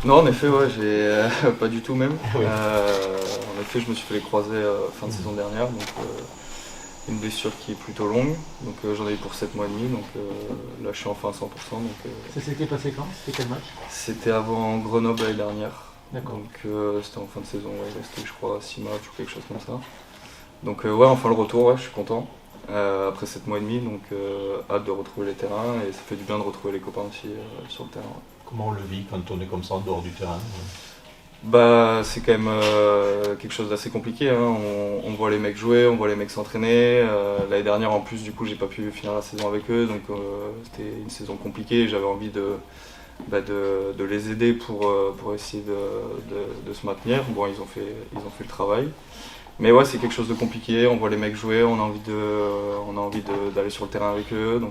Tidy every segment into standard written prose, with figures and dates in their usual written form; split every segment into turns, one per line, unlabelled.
Non, en effet, ouais, j'ai pas du tout même.
Oui.
En effet, je me suis fait les croisés fin de saison dernière, donc une blessure qui est plutôt longue. Donc j'en ai eu pour 7 mois et demi, donc là je suis enfin à 100%. Donc,
Ça s'était passé quand? C'était quel match?
c'était avant Grenoble l'année dernière.
D'accord.
Donc c'était en fin de saison, ouais, il restait je crois 6 matchs ou quelque chose comme ça. Donc ouais, enfin le retour, ouais, je suis content. Après 7 mois et demi, donc hâte de retrouver les terrains et ça fait du bien de retrouver les copains aussi sur le terrain. Ouais.
Comment on le vit quand on est comme ça en dehors du terrain?
Bah, c'est quand même quelque chose d'assez compliqué, hein. On voit les mecs jouer, on voit les mecs s'entraîner. L'année dernière, en plus, du coup, j'ai pas pu finir la saison avec eux, donc c'était une saison compliquée. J'avais envie de les aider pour essayer de se maintenir. Bon, ils ont fait le travail. Mais ouais, c'est quelque chose de compliqué. On voit les mecs jouer, on a envie d'aller sur le terrain avec eux.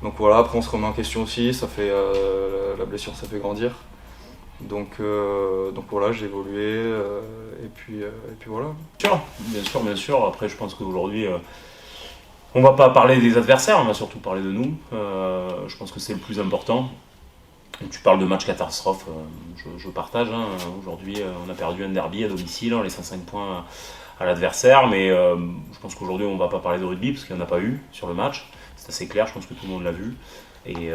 Donc voilà, après, on se remet en question aussi. Ça fait, la blessure, ça fait grandir. Donc voilà, j'ai évolué et puis voilà.
Bien sûr, bien sûr. Après, je pense qu'aujourd'hui, on va pas parler des adversaires, on va surtout parler de nous. Je pense que c'est le plus important. Tu parles de match catastrophe, je partage. Hein. Aujourd'hui, on a perdu un derby à domicile en laissant 5 points à l'adversaire, mais je pense qu'aujourd'hui, on va pas parler de rugby parce qu'il n'y en a pas eu sur le match. C'est assez clair, je pense que tout le monde l'a vu. Et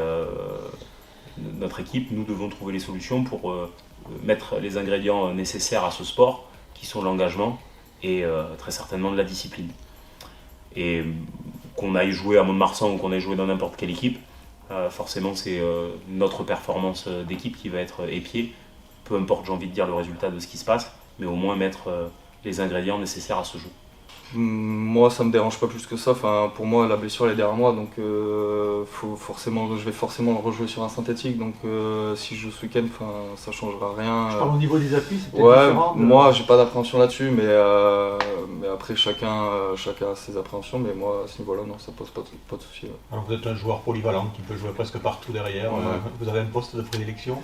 notre équipe, nous devons trouver les solutions pour mettre les ingrédients nécessaires à ce sport, qui sont l'engagement et très certainement de la discipline. Et qu'on aille jouer à Mont-de-Marsan ou qu'on aille jouer dans n'importe quelle équipe, forcément c'est notre performance d'équipe qui va être épiée, peu importe, j'ai envie de dire, le résultat de ce qui se passe, mais au moins mettre les ingrédients nécessaires à ce jeu.
Moi, ça me dérange pas plus que ça. Enfin, pour moi, la blessure elle est derrière moi, donc je vais forcément le rejouer sur un synthétique. Donc si je joue ce week-end, enfin, ça changera rien.
Je parle au niveau des appuis, c'est peut-être
Ouais,
différent.
moi j'ai pas d'appréhension là-dessus, mais après chacun a ses appréhensions. Mais moi, à ce niveau-là, non, ça pose pas de souci. Ouais.
Alors vous êtes un joueur polyvalent qui peut jouer presque partout derrière.
Ouais.
Vous avez un poste de prédilection?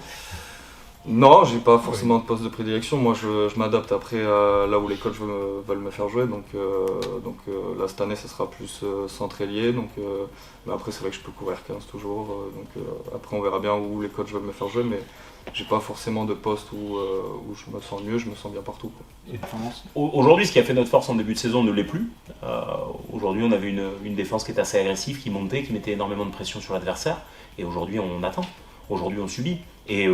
Non, j'ai pas forcément de poste de prédilection. Moi, je m'adapte après là où les coachs veulent me faire jouer. Donc là, cette année, ça sera plus centre ailier. Mais après, c'est vrai que je peux courir 15 toujours. Après, on verra bien où les coachs veulent me faire jouer. Mais j'ai pas forcément de poste où je me sens mieux. Je me sens bien partout, quoi.
Et performance.
Aujourd'hui, ce qui a fait notre force en début de saison ne l'est plus. Aujourd'hui, on avait une défense qui était assez agressive, qui montait, qui mettait énormément de pression sur l'adversaire. Et aujourd'hui, on attend. Aujourd'hui, on subit. Et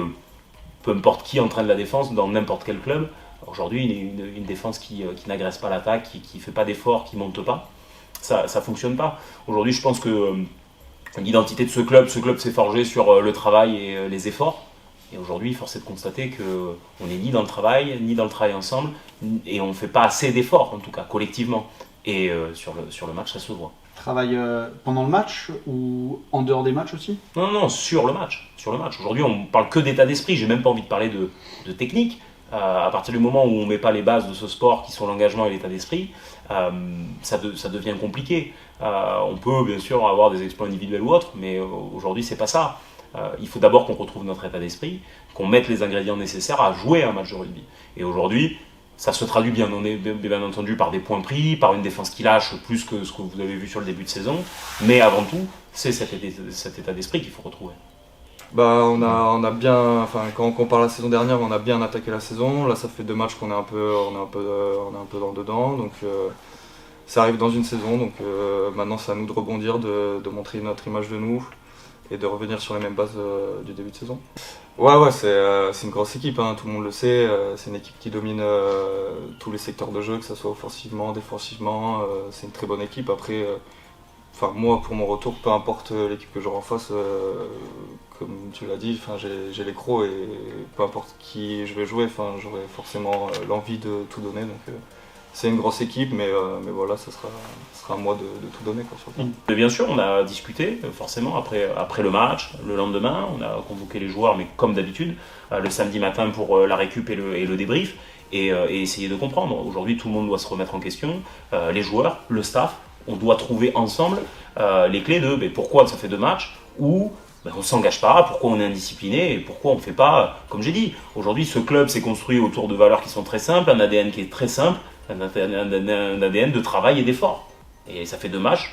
peu importe qui entraîne la défense dans n'importe quel club, aujourd'hui une défense qui n'agresse pas l'attaque, qui ne fait pas d'efforts, qui ne monte pas, ça ne fonctionne pas. Aujourd'hui, je pense que l'identité de ce club s'est forgé sur le travail et les efforts. Et aujourd'hui, force est de constater qu'on n'est ni dans le travail, ni dans le travail ensemble, et on ne fait pas assez d'efforts, en tout cas collectivement. Et sur le match, ça se voit.
Travail pendant le match ou en dehors des matchs aussi?
Non, sur le match. Aujourd'hui, on parle que d'état d'esprit. J'ai même pas envie de parler de technique. À partir du moment où on met pas les bases de ce sport, qui sont l'engagement et l'état d'esprit, ça devient compliqué. On peut bien sûr avoir des exploits individuels ou autres, mais aujourd'hui, c'est pas ça. Il faut d'abord qu'on retrouve notre état d'esprit, qu'on mette les ingrédients nécessaires à jouer un match de rugby. Et aujourd'hui, ça se traduit bien entendu par des points pris, par une défense qui lâche plus que ce que vous avez vu sur le début de saison. Mais avant tout, c'est cet état d'esprit qu'il faut retrouver.
Bah, on a bien, enfin, quand on compare la saison dernière, on a bien attaqué la saison. Là, ça fait 2 matchs qu'on est un peu dans le dedans. Donc, ça arrive dans une saison. Donc, maintenant, c'est à nous de rebondir, de montrer notre image de nous et de revenir sur les mêmes bases du début de saison. Ouais, c'est une grosse équipe, hein, tout le monde le sait. C'est une équipe qui domine tous les secteurs de jeu, que ce soit offensivement, défensivement. C'est une très bonne équipe. Après, moi, pour mon retour, peu importe l'équipe que j'aurai en face, comme tu l'as dit, j'ai les crocs et peu importe qui je vais jouer, j'aurai forcément l'envie de tout donner. Donc, c'est une grosse équipe, mais voilà, ça sera à moi de tout donner, quoi, sur le terrain.
Et bien sûr, on a discuté, forcément, après le match, le lendemain, on a convoqué les joueurs, mais comme d'habitude, le samedi matin pour la récup et le débrief, et essayer de comprendre. Aujourd'hui, tout le monde doit se remettre en question, les joueurs, le staff, on doit trouver ensemble les clés de pourquoi ça fait 2 matchs, où on ne s'engage pas, pourquoi on est indiscipliné, et pourquoi on ne fait pas, comme j'ai dit, aujourd'hui, ce club s'est construit autour de valeurs qui sont très simples, un ADN qui est très simple, un ADN de travail et d'effort. Et ça fait 2 matchs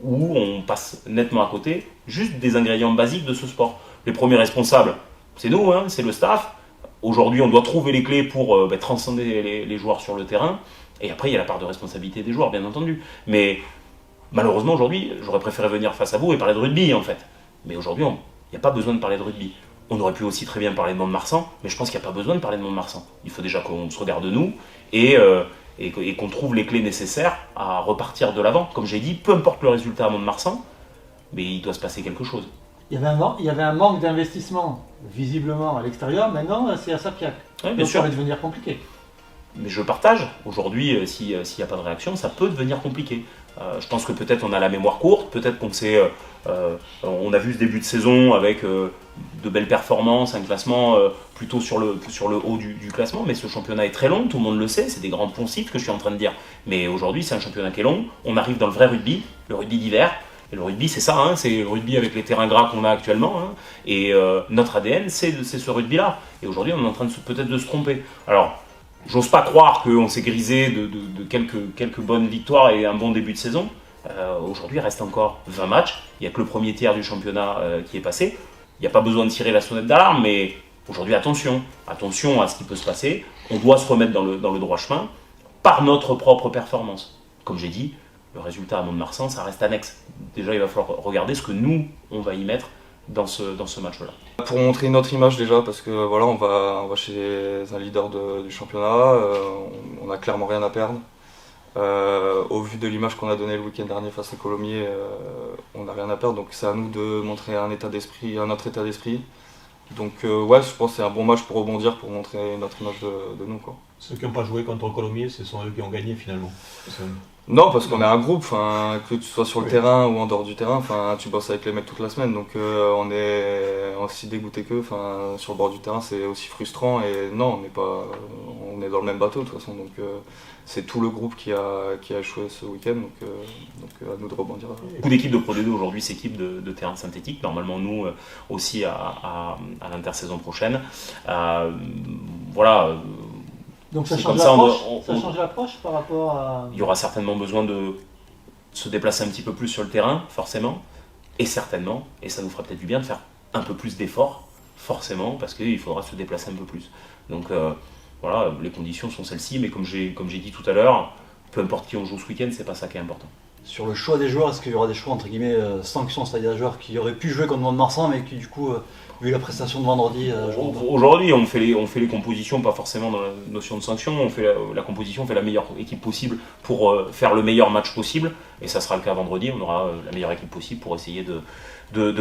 où on passe nettement à côté juste des ingrédients basiques de ce sport. Les premiers responsables, C'est nous, hein, c'est le staff. Aujourd'hui, on doit trouver les clés pour transcender les joueurs sur le terrain. Et après, il y a la part de responsabilité des joueurs, bien entendu. Mais malheureusement, aujourd'hui, j'aurais préféré venir face à vous et parler de rugby, en fait. Mais aujourd'hui, il n'y a pas besoin de parler de rugby. On aurait pu aussi très bien parler de Mont-de-Marsan, mais je pense qu'il n'y a pas besoin de parler de Mont-de-Marsan. Il faut déjà qu'on se regarde nous et qu'on trouve les clés nécessaires à repartir de l'avant. Comme j'ai dit, peu importe le résultat à Mont-de-Marsan, mais il doit se passer quelque chose.
Il y avait un manque d'investissement, visiblement, à l'extérieur. Maintenant, c'est à Sapiac.
Ouais, bien
Donc
sûr.
ça va devenir compliqué.
Mais je partage. Aujourd'hui, s'il n'y a pas de réaction, ça peut devenir compliqué. Je pense que peut-être on a la mémoire courte, peut-être on a vu ce début de saison avec de belles performances, un classement plutôt sur le haut du classement, mais ce championnat est très long, tout le monde le sait, c'est des grands poncifs que je suis en train de dire. Mais aujourd'hui, c'est un championnat qui est long, on arrive dans le vrai rugby, le rugby d'hiver. Et le rugby, c'est ça, hein, c'est le rugby avec les terrains gras qu'on a actuellement. Hein, et notre ADN, c'est ce rugby-là. Et aujourd'hui, on est en train peut-être de se tromper. Alors, j'ose pas croire qu'on s'est grisé de quelques bonnes victoires et un bon début de saison. Aujourd'hui, il reste encore 20 matchs. Il n'y a que le premier tiers du championnat qui est passé. Il n'y a pas besoin de tirer la sonnette d'alarme, mais aujourd'hui, attention à ce qui peut se passer. On doit se remettre dans le droit chemin par notre propre performance. Comme j'ai dit, le résultat à Mont-de-Marsan, ça reste annexe. Déjà, il va falloir regarder ce que nous, on va y mettre dans ce match-là.
Pour montrer notre image déjà, parce que voilà, on va chez un leader du championnat, on n'a clairement rien à perdre. Au vu de l'image qu'on a donnée le week-end dernier face à Colomiers, on n'a rien à perdre, donc c'est à nous de montrer un autre état d'esprit. Donc ouais, je pense que c'est un bon match pour rebondir, pour montrer notre image de nous, quoi.
Ceux qui n'ont pas joué contre Colomiers, ce sont eux qui ont gagné finalement.
Non, parce qu'on est un groupe, que tu sois sur le terrain ou en dehors du terrain, tu bosses avec les mecs toute la semaine, donc on est aussi dégoûté qu'eux. Sur le bord du terrain, c'est aussi frustrant, et non, on est dans le même bateau de toute façon, donc c'est tout le groupe qui a échoué ce week-end, donc à nous de rebondir.
Beaucoup d'équipes de Pro D2 aujourd'hui s'équipent de terrains synthétiques, normalement nous aussi à l'intersaison prochaine. Voilà.
Donc ça
C'est
change
comme ça,
l'approche.
on-
Ça change l'approche par rapport à.
Il y aura certainement besoin de se déplacer un petit peu plus sur le terrain, forcément, et certainement, et ça nous fera peut-être du bien de faire un peu plus d'efforts, forcément, parce qu'il faudra se déplacer un peu plus. Donc voilà, les conditions sont celles-ci, mais comme j'ai dit tout à l'heure, peu importe qui on joue ce week-end, c'est pas ça qui est important.
Sur le choix des joueurs, est-ce qu'il y aura des choix entre guillemets sanctions, c'est-à-dire des joueurs qui auraient pu jouer contre Mont-de-Marsan mais qui du coup, vu la prestation de vendredi, joueront pas?
Aujourd'hui, on fait les compositions, pas forcément dans la notion de sanction, on fait la composition, on fait la meilleure équipe possible pour faire le meilleur match possible, et ça sera le cas vendredi, on aura la meilleure équipe possible pour essayer de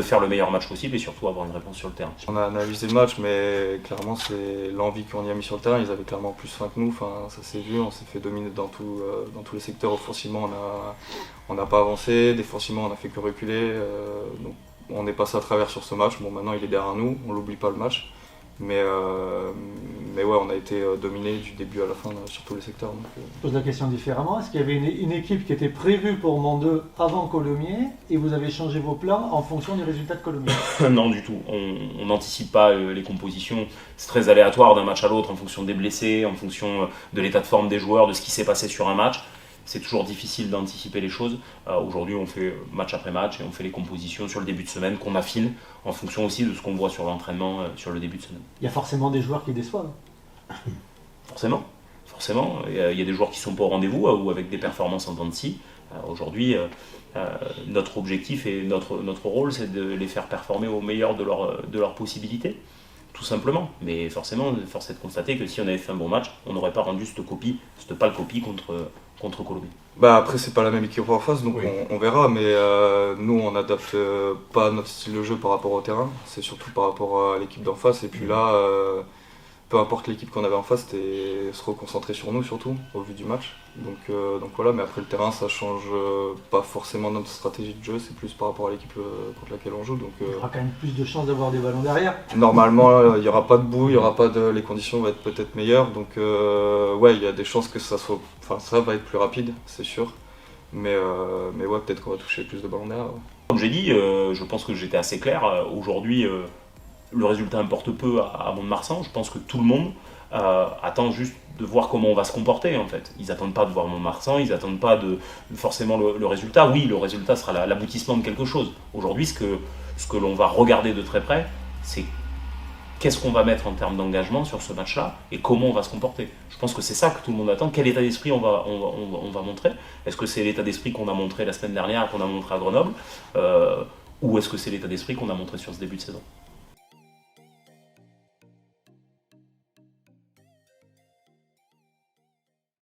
faire le meilleur match possible et surtout avoir une réponse sur le terrain.
On a analysé le match, mais clairement c'est l'envie qu'on y a mis sur le terrain. Ils avaient clairement plus faim que nous, ça s'est vu, on s'est fait dominer dans tous les secteurs. Offensivement, on n'a pas avancé, défensivement on a fait que reculer. Donc on est passé à travers sur ce match. Bon, maintenant il est derrière nous, on l'oublie pas le match. Mais ouais, on a été dominé du début à la fin sur tous les secteurs. Donc,
Je pose la question différemment. Est-ce qu'il y avait une équipe qui était prévue pour Mont 2 avant Colomiers et vous avez changé vos plans en fonction des résultats de Colomiers?
Non, du tout. On n'anticipe pas les compositions. C'est très aléatoire d'un match à l'autre en fonction des blessés, en fonction de l'état de forme des joueurs, de ce qui s'est passé sur un match. C'est toujours difficile d'anticiper les choses. Aujourd'hui, on fait match après match et on fait les compositions sur le début de semaine qu'on affine en fonction aussi de ce qu'on voit sur l'entraînement sur le début de semaine.
Il y a forcément des joueurs qui déçoivent.
Forcément. Il y a des joueurs qui ne sont pas au rendez-vous ou avec des performances en dents de scie. Aujourd'hui, notre objectif et notre rôle, c'est de les faire performer au meilleur de leurs possibilités, tout simplement. Mais forcément, force est de constater que si on avait fait un bon match, on n'aurait pas rendu cette pâle copie contre Colomiers.
après c'est pas la même équipe en face, donc
Oui.
on verra, mais nous on n'adapte pas notre style de jeu par rapport au terrain, c'est surtout par rapport à l'équipe d'en face, et puis là, peu importe l'équipe qu'on avait en face, c'était se reconcentrer sur nous surtout, au vu du match. Donc voilà, mais après le terrain ça change pas forcément notre stratégie de jeu, c'est plus par rapport à l'équipe contre laquelle on joue. Donc
Il y aura quand même plus de chances d'avoir des ballons derrière.
normalement il n'y aura pas de boue, les conditions vont être peut-être meilleures, donc ouais, il y a des chances que ça va être plus rapide, c'est sûr. Mais ouais, peut-être qu'on va toucher plus de ballons derrière. Ouais.
Comme j'ai dit, je pense que j'étais assez clair. Aujourd'hui, le résultat importe peu à Mont-de-Marsan. Je pense que tout le monde attend juste de voir comment on va se comporter en fait. Ils n'attendent pas de voir Mont-de-Marsan, ils n'attendent pas forcément le résultat. Oui, le résultat sera l'aboutissement de quelque chose. Aujourd'hui, ce que l'on va regarder de très près, c'est qu'est-ce qu'on va mettre en termes d'engagement sur ce match-là et comment on va se comporter. Je pense que c'est ça que tout le monde attend. Quel état d'esprit on va montrer? Est-ce que c'est l'état d'esprit qu'on a montré la semaine dernière, qu'on a montré à Grenoble, ou est-ce que c'est l'état d'esprit qu'on a montré sur ce début de saison?